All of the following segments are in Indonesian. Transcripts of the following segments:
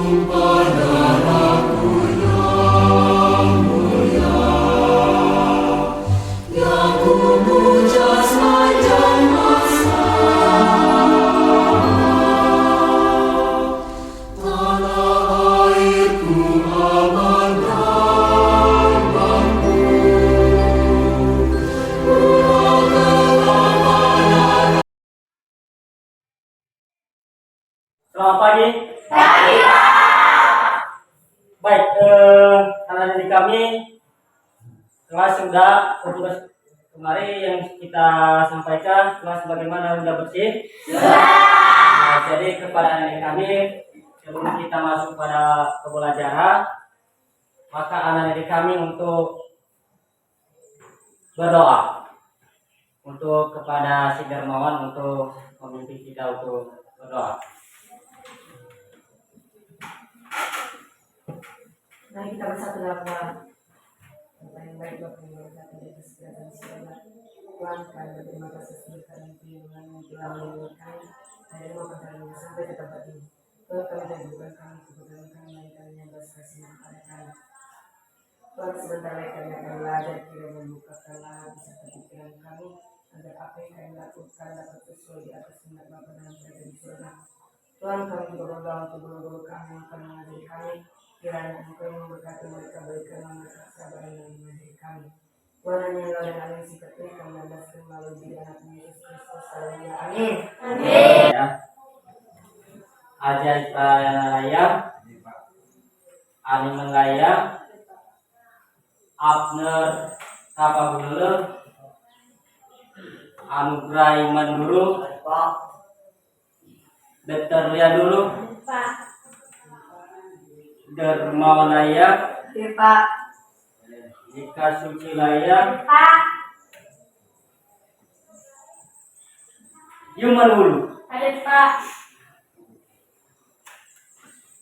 Selamat pagi. Pagi, Pak. Baik, anak-anak didik kami kelas sudah tugas kemarin yang kita sampaikan kelas bagaimana sudah bersih. Nah, jadi kepada anak-anak kami sebelum kita masuk pada pembelajaran, maka anak-anak kami untuk berdoa untuk kepada si Dermawan untuk memimpin kita untuk berdoa. Mari kita bersatu dalam doa. Yang baik Bapak yang berkata di atas segala segala. Tuhan, kami berterima kasih sebab kami perlindungan yang telah melindungi kami dari rumah kami sampai ke tempat ini. Tuhan, kami teguhkan kami kebetulan kami mainkan yang belas kasih kepada kami. Tuhan, sebentar lagi kami akan belajar kira membukakanlah bisa pikiran kami agar apa yang kami lakukan dapat sesuai di atas kehendak Bapa dan Putra di surga. Tuhan, kami juga berdoa untuk guru-guru kami yang akan mengajari kami. Kiranya Engkau yang memberkati mereka berikan mereka kesabaran dan mengajari kami. Tuhan, hanya Engkau dan alim sikap ini kami landaskan melalui diri anak Yesus Kristus. Haleluya. Amin. Amin. Ya. Ajar layang, ani melayang, Abner kapabulu, anugerah iman dulu, Dokter Lia dulu, Dermawan layak, Pak. Ika Suci layak, Pak. Yuman dulu, Ada Pak.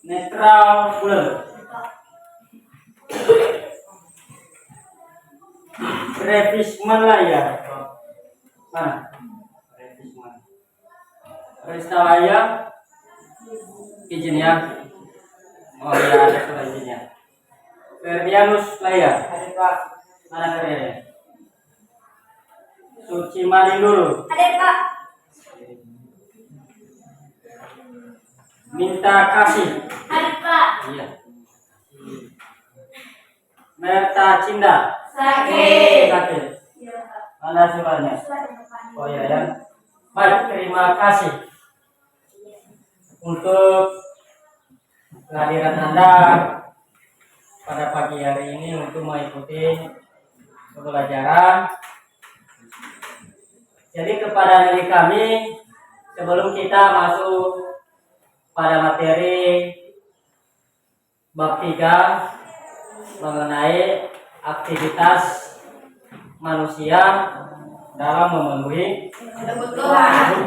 Netral Fuller, Revisman layak, mana? Revisman, Resta layak, izin ya. Oh iya, ada surat izinnya. Ferdianus layak. Ada Pak. Mana Ferdianus? Suci Mani dulu. Ada Pak. Minta kasih. Ada Pak. Iya. Merta Cinda. Sakit. Sakit. Mana suratnya? Oh iya ya. Baik, terima kasih untuk kehadiran Anda pada pagi hari ini untuk mengikuti pembelajaran. Jadi kepada diri kami, sebelum kita masuk pada materi bab 3 mengenai aktivitas manusia dalam memenuhi kebutuhan.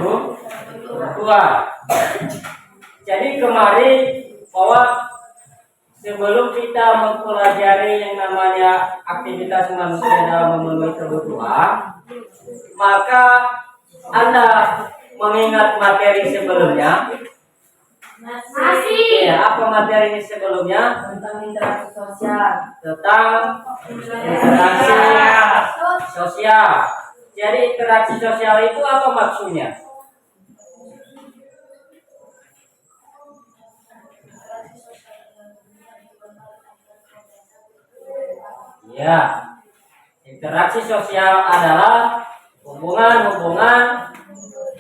Jadi kemarin bahwa sebelum kita mempelajari yang namanya aktivitas manusia dalam memenuhi kebutuhan, maka Anda mengingat materi sebelumnya. Masih. Ya, apa materinya sebelumnya? Tentang interaksi sosial. Tentang interaksi sosial. Jadi interaksi sosial itu apa maksudnya? Ya, interaksi sosial adalah hubungan-hubungan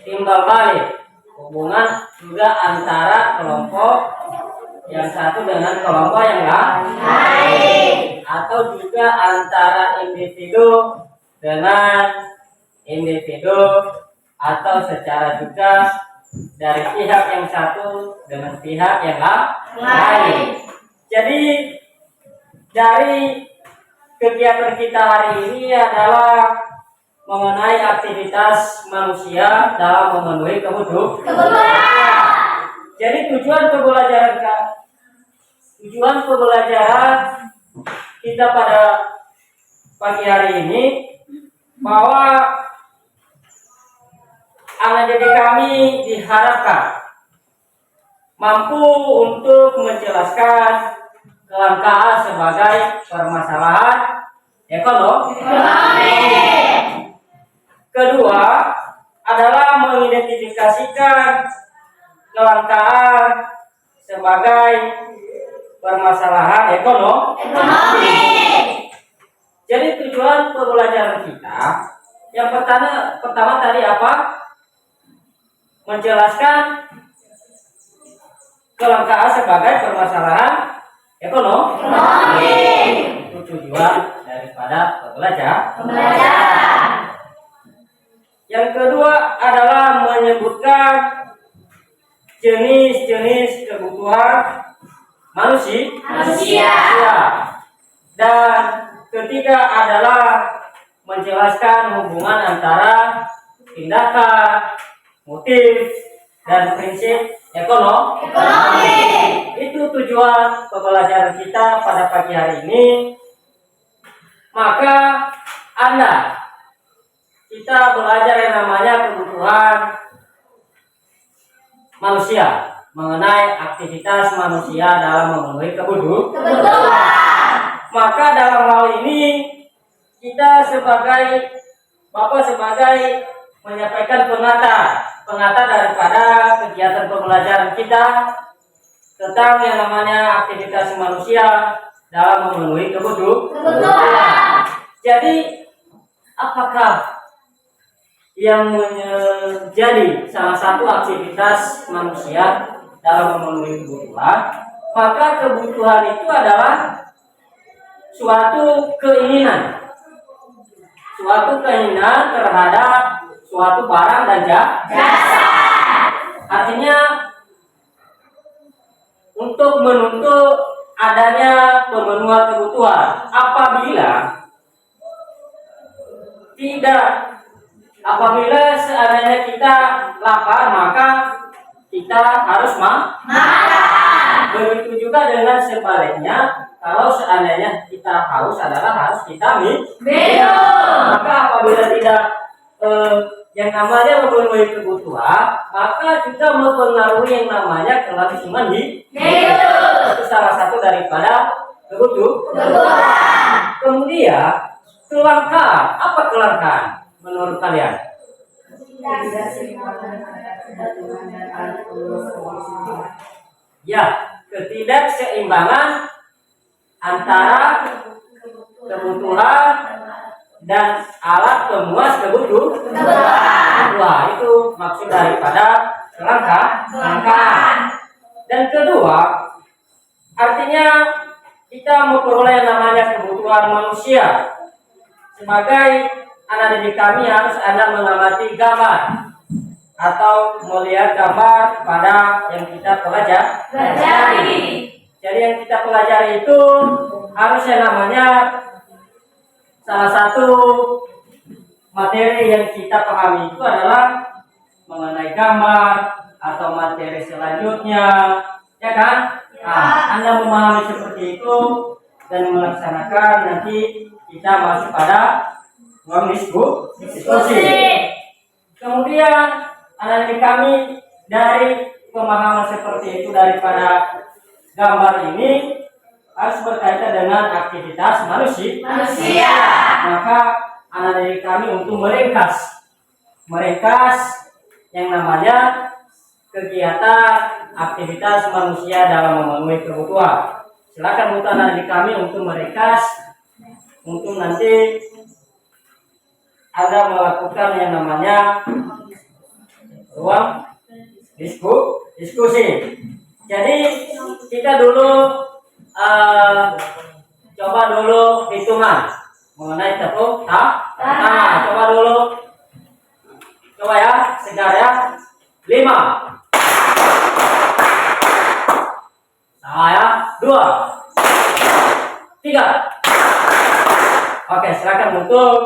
timbal balik, hubungan juga antara kelompok yang satu dengan kelompok yang lain, atau juga antara individu dengan individu, atau secara juga dari pihak yang satu dengan pihak yang lain. Jadi dari kegiatan kita hari ini adalah mengenai aktivitas manusia dalam memenuhi kebutuhan. Jadi tujuan pembelajaran kita pada pagi hari ini bahwa anak didik kami diharapkan mampu untuk menjelaskan kelangkaan sebagai permasalahan ekonomi. Kedua adalah mengidentifikasikan kelangkaan sebagai permasalahan ekonomi. Jadi tujuan pembelajaran kita yang pertama tadi apa? Menjelaskan kelangkaan sebagai permasalahan ekonomi. Itu tujuan daripada pembelajaran. Yang kedua adalah menyebutkan jenis-jenis kebutuhan manusia. Dan ketiga adalah menjelaskan hubungan antara tindakan, motif, dan prinsip ekonomi. Itu tujuan pembelajaran kita pada pagi hari ini. Maka kita belajar yang namanya kebutuhan manusia, mengenai aktivitas manusia dalam memenuhi kebutuhan. Maka dalam hal ini kita sebagai menyampaikan pengata daripada kegiatan pembelajaran kita tentang yang namanya aktivitas manusia dalam memenuhi kebutuhan. Jadi apakah yang menjadi salah satu aktivitas manusia dalam memenuhi kebutuhan? Maka kebutuhan itu adalah suatu keinginan terhadap suatu barang dan jasa. Artinya untuk menuntut adanya pemenuhan kebutuhan. Apabila seandainya kita lapar, maka kita harus makan. Begitu juga dengan sebaliknya, kalau seandainya kita haus harus kita minum. Maka apabila tidak yang namanya memenuhi kebutuhan, maka juga mempengaruhi yang namanya kelangsungan hidup. Itu salah satu daripada kebutuhan. Kemudian kelangkaan. Apa kelangkaan menurut kalian? Ya, ketidakseimbangan antara kebutuhan dan alat pemuas kebutuhan. Wah, itu maksud daripada kelangkaan. Dan kedua, artinya kita memperoleh yang namanya kebutuhan manusia. Sebagai anak didik kami harus Anda mengamati gambar atau melihat gambar pada yang kita pelajari. Jadi yang kita pelajari itu harus yang namanya salah satu materi yang kita pahami itu adalah mengenai gambar atau materi selanjutnya, ya kan? Anda memahami seperti itu dan melaksanakan, nanti kita masuk pada ruang diskusi. Kemudian anak kami dari pemahaman seperti itu daripada gambar ini harus berkaitan dengan aktivitas manusia. Maka anak didik kami untuk meringkas yang namanya kegiatan aktivitas manusia dalam memenuhi kebutuhan. Silakan untuk anak didik kami untuk meringkas, untuk nanti Anda melakukan yang namanya ruang diskusi. Jadi kita dulu coba dulu hitungan mengenai tepuk tangan. Coba ya, segar ya. 5. Salah ya. 2. 3. Oke, silakan untuk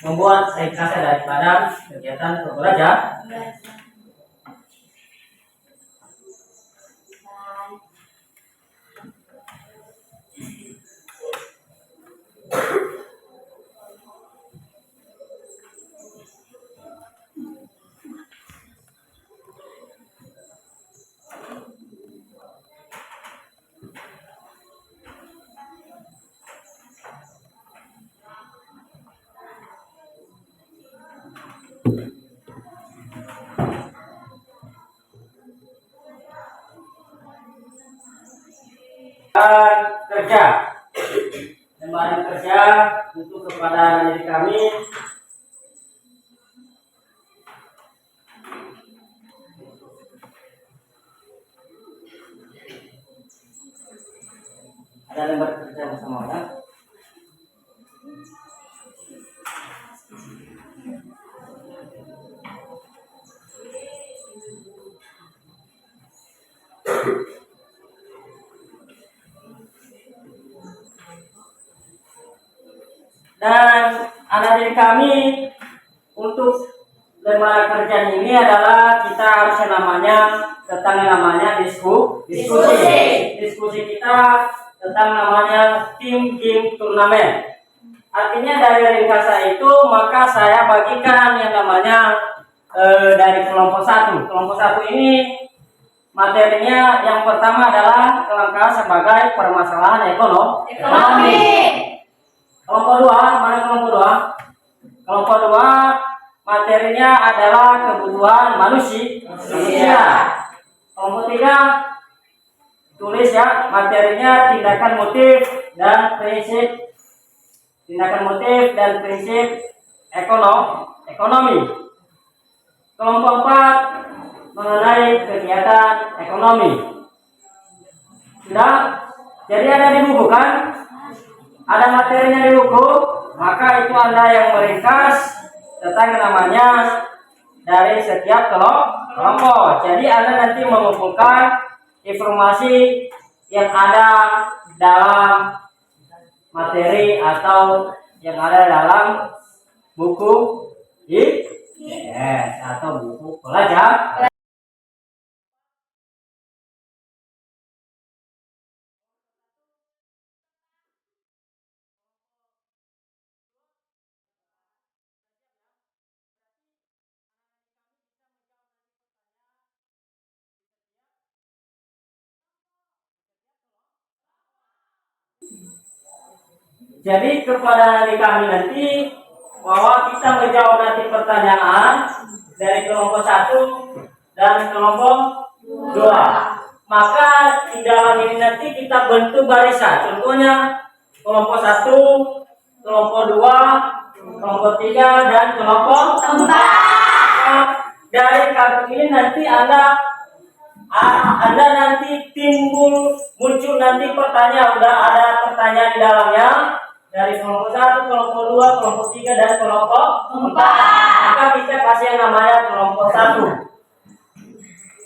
membuat ringkasan daripada kegiatan pembelajaran. kerja. Lembaran kerja untuk kepada diri kami. Ada lembar kerja bersama ya. Dan anak didik kami untuk lembaran kerja ini adalah kita harus yang namanya diskusi kita tentang namanya tim game turnamen. Artinya dari ringkasan itu maka saya bagikan yang namanya dari kelompok 1. Kelompok 1 ini materinya yang pertama adalah kelangkaan sebagai permasalahan ekonomi. Kelompok 2, mana kelompok 2? Kelompok 2 materinya adalah kebutuhan manusia. Kelompok 3 tulis ya, materinya tindakan motif dan prinsip ekonomi. Kelompok 4 mengenai kegiatan ekonomi. Sudah? Jadi ada di buku kan? Ada materinya di buku, maka itu Anda yang meringkas tentang namanya dari setiap kelompok. Jadi Anda nanti mengumpulkan informasi yang ada dalam materi atau yang ada dalam buku atau buku pelajar. Jadi kepada adik kami nanti bahwa kita menjawab nanti pertanyaan dari kelompok 1 dan kelompok 2. Maka di dalam ini nanti kita bentuk barisan. Contohnya kelompok 1, kelompok 2, kelompok 3 dan kelompok 4. Dari kartu ini nanti Anda nanti muncul nanti pertanyaan, udah ada pertanyaan di dalamnya dari kelompok 1, kelompok 2, kelompok 3 dan kelompok 4. Maka kita kasih yang namanya kelompok 1.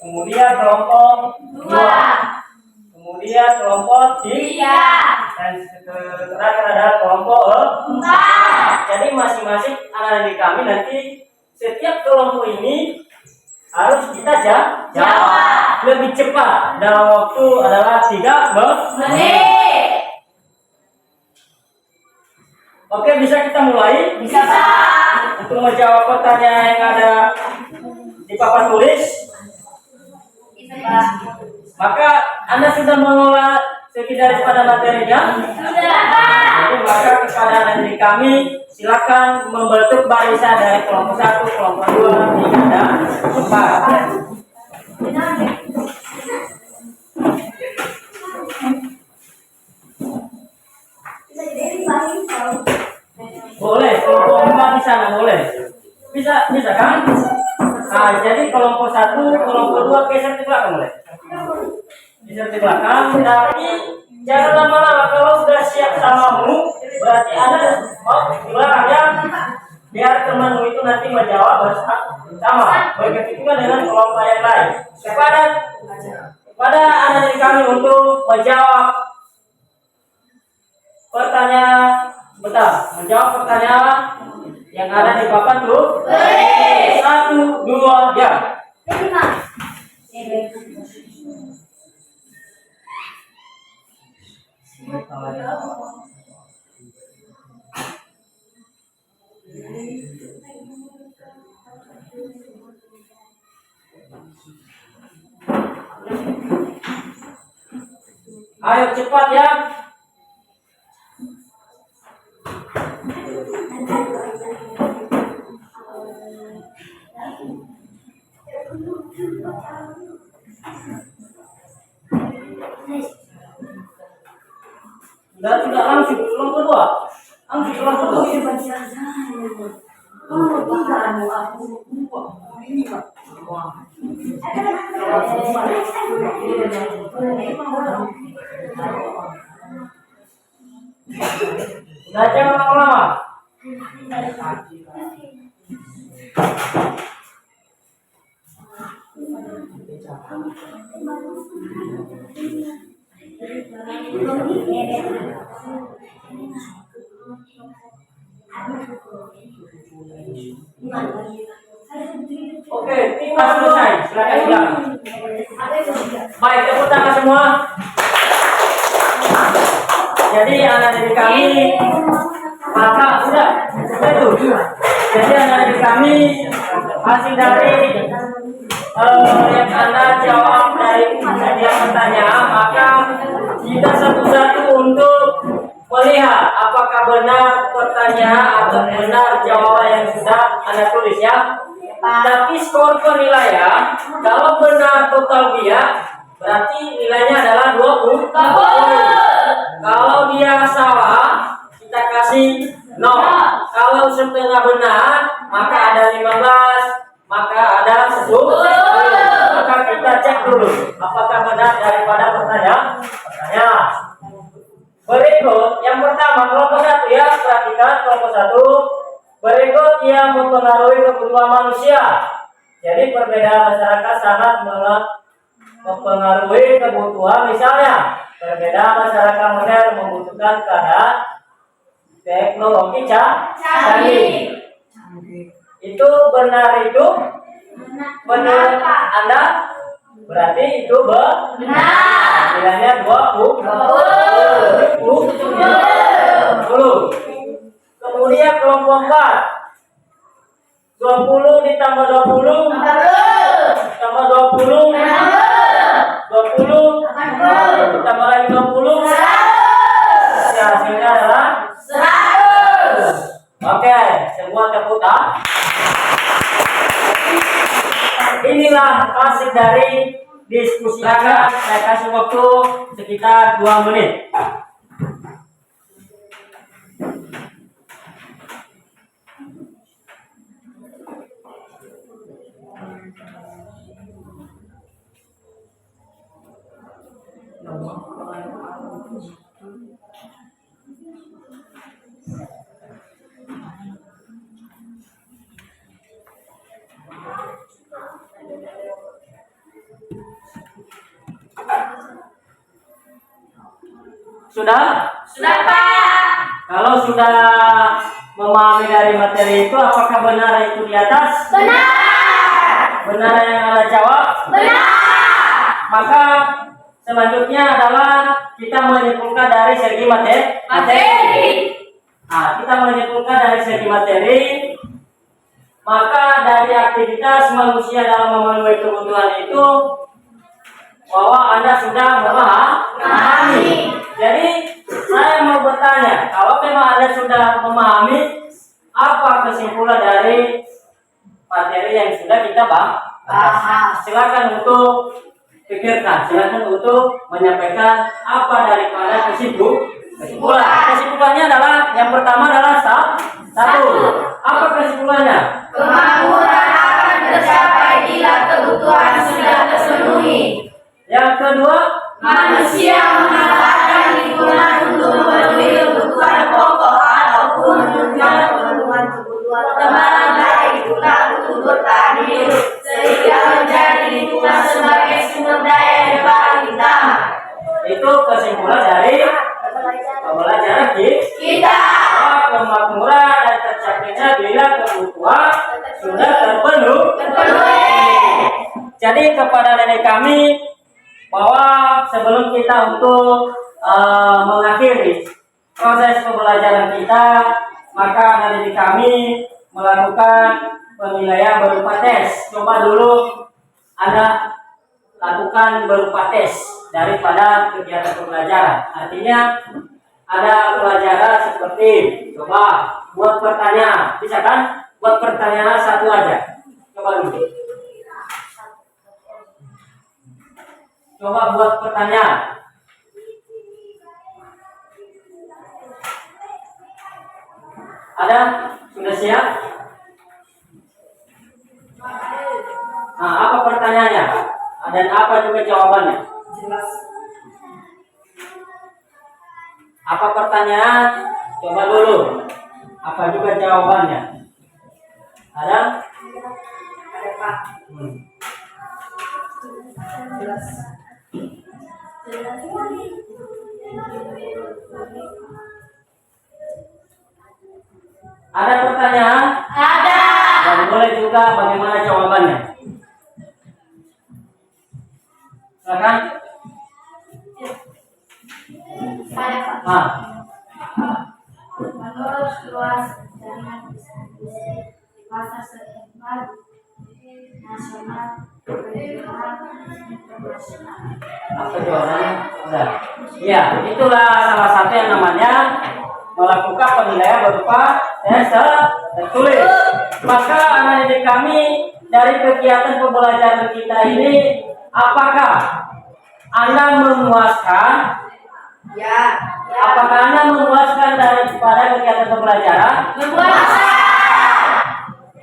Kemudian kelompok 2. Kemudian kelompok 3. Dan terakhir adalah kelompok 4. Jadi masing-masing anak didik kami nanti setiap kelompok ini harus kita jawab lebih cepat dalam waktu adalah 3 menit. Oke, bisa kita mulai? Bisa. Untuk menjawab pertanyaan yang ada di papan tulis. Maka Anda sudah mengolah segi daripada materinya? Sudah. Jadi maka kepada anak kami silakan membentuk barisan dari kelompok 1, kelompok 2, 3 dan 4. Boleh, kelompok 4 di sana boleh. Bisa kan? Nah, jadi kelompok 1, kelompok 2 geser di belakang boleh. Geser di belakang, tapi jangan lama-lama. Kalau sudah siap samamu, berarti Anda mau di belakang ya. Biar temanmu itu nanti menjawab bersama. Begitu juga dengan kelompok yang lain. Kepada anak kami untuk menjawab pertanyaan, menjawab pertanyaan yang ada di papan tuh. 1, 2, ya. Ayo cepat ya. Tidak langsung kelompok kedua. Langsung kelompok kedua. Udah jangan lama-lama. Oke, kita selesai. Silakan pulang. Baik, tepuk tangan semua. Jadi anak didik kami, maka sudah itu. Jadi anak didik kami hasil dari yang Anda jawab dari setiap pertanyaan, maka kita satu-satu untuk melihat apakah benar pertanyaan atau benar jawaban yang sudah Anda tulis ya. Tapi skor penilaian kalau benar total dia berarti nilainya adalah 20. Kalau dia salah kita kasih 0. Kalau setengah benar maka ada 15, maka ada 10. Maka kita cek dulu apakah benar daripada pertanyaan. Berikut yang pertama kelompok 1 ya, perhatikan kelompok 1. Berikut yang mempengaruhi kebutuhan manusia. Jadi perbedaan masyarakat sangat mempengaruhi kebutuhan. Misalnya, perbedaan masyarakat modern membutuhkan keadaan teknologi canggih. Itu benar itu? Menurut Anda? Berarti itu benar. Nilainya 20. Kemudian kelompok 4. 20 ditambah 20 tambah 20 ditambah lagi 20 hasilnya adalah 100. Oke, semua tepuk tangan. Inilah hasil dari diskusi. Saya kasih waktu sekitar 2 menit. Sudah? Sudah, Pak. Kalau sudah memahami dari materi itu, apakah benar itu di atas? Benar. Benar yang Anda jawab? Benar. Maka selanjutnya adalah kita menyimpulkan dari segi materi. Nah, kita menyimpulkan dari segi materi. Maka dari aktivitas manusia dalam memenuhi kebutuhan itu, bahwa Anda sudah memahami. Jadi saya mau bertanya, kalau memang Anda sudah memahami, apa kesimpulan dari materi yang sudah kita bahas? Silakan untuk pikirkan, silakan untuk menyampaikan apa daripada kesimpulan. Kesimpulannya adalah yang pertama adalah 1. Apa kesimpulannya? Kemakmuran akan tercapai bila kebutuhan sudah terpenuhi. Yang kedua, Manusia memanfaatkan lingkungan untuk memenuhi kebutuhan pokok ataupun menunjang pemenuhan kebutuhan tambahan baik pula untuk bertahan hidup, sehingga menjadi lingkungan sebagai sumber daya yang paling utama. itu kesimpulan dari pembelajaran Kita kemakmuran dan tercapainya bila kebutuhan sudah terpenuhi. Jadi kepada nenek kami bahwa sebelum kita untuk mengakhiri proses pembelajaran kita, maka anak didik kami melakukan penilaian berupa tes. Coba dulu Anda lakukan berupa tes daripada kegiatan pembelajaran. Artinya ada pelajaran seperti coba buat pertanyaan, bisa kan? Buat pertanyaan 1 aja. Coba dulu. Coba buat pertanyaan. Ada? Sudah siap? Nah, apa pertanyaannya? Dan apa juga jawabannya? Jelas. Apa pertanyaan? Coba dulu. Apa juga jawabannya? Ada? Ada Pak. Jelas. Ada pertanyaan? Ada. Dan boleh juga bagaimana jawabannya? Silakan. Saya Pak. Nah, Menurut luas jaringan distribusi pasar setempat nasional regional internasional. apa jawabannya? Udah. Iya, itulah salah satu yang namanya melakukan penilaian berupa tes tertulis. Maka anak didik kami dari kegiatan pembelajaran kita ini, apakah Anda memuaskan? Ya. Apakah Anda memuaskan daripada kegiatan pembelajaran?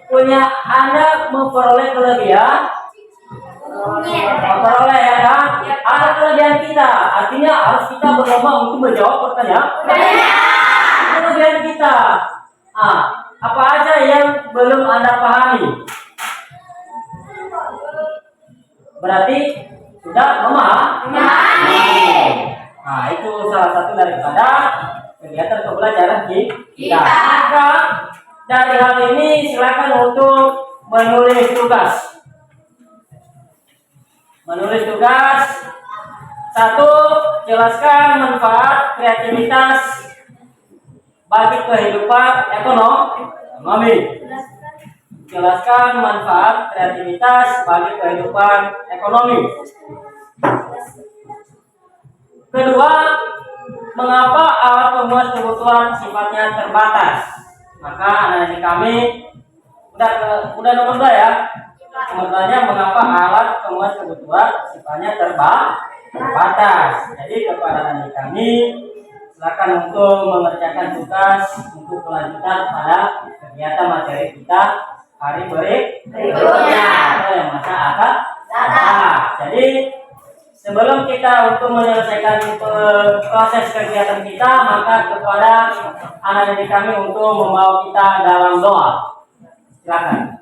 Punya Anda memperoleh kelebihan? Memperoleh ya kan? Ada kelebihan kita, artinya harus kita berlomba untuk menjawab pertanyaan. Kelebihan kita. Apa aja yang belum Anda pahami? Berarti sudah memahami. Nah, itu salah satu daripada kegiatan pembelajaran kita. Maka dari hal ini silakan untuk menulis tugas. Menulis tugas. 1. Jelaskan manfaat kreativitas bagi kehidupan ekonomi. Jelaskan manfaat kreativitas bagi kehidupan ekonomi. Kedua, mengapa alat pemuas kebutuhan sifatnya terbatas? Maka anak-anak kami udah nomor 2 ya. Nomor 2-nya mengapa alat pemuas kebutuhan sifatnya terbatas. Jadi kepada anak kami silakan untuk mengerjakan tugas untuk kelanjutan pada kegiatan materi kita hari berikutnya atau yang masa akan datang. Jadi sebelum kita untuk menyelesaikan proses kegiatan kita, maka kepada anak didik kami untuk membawa kita dalam doa. Silakan.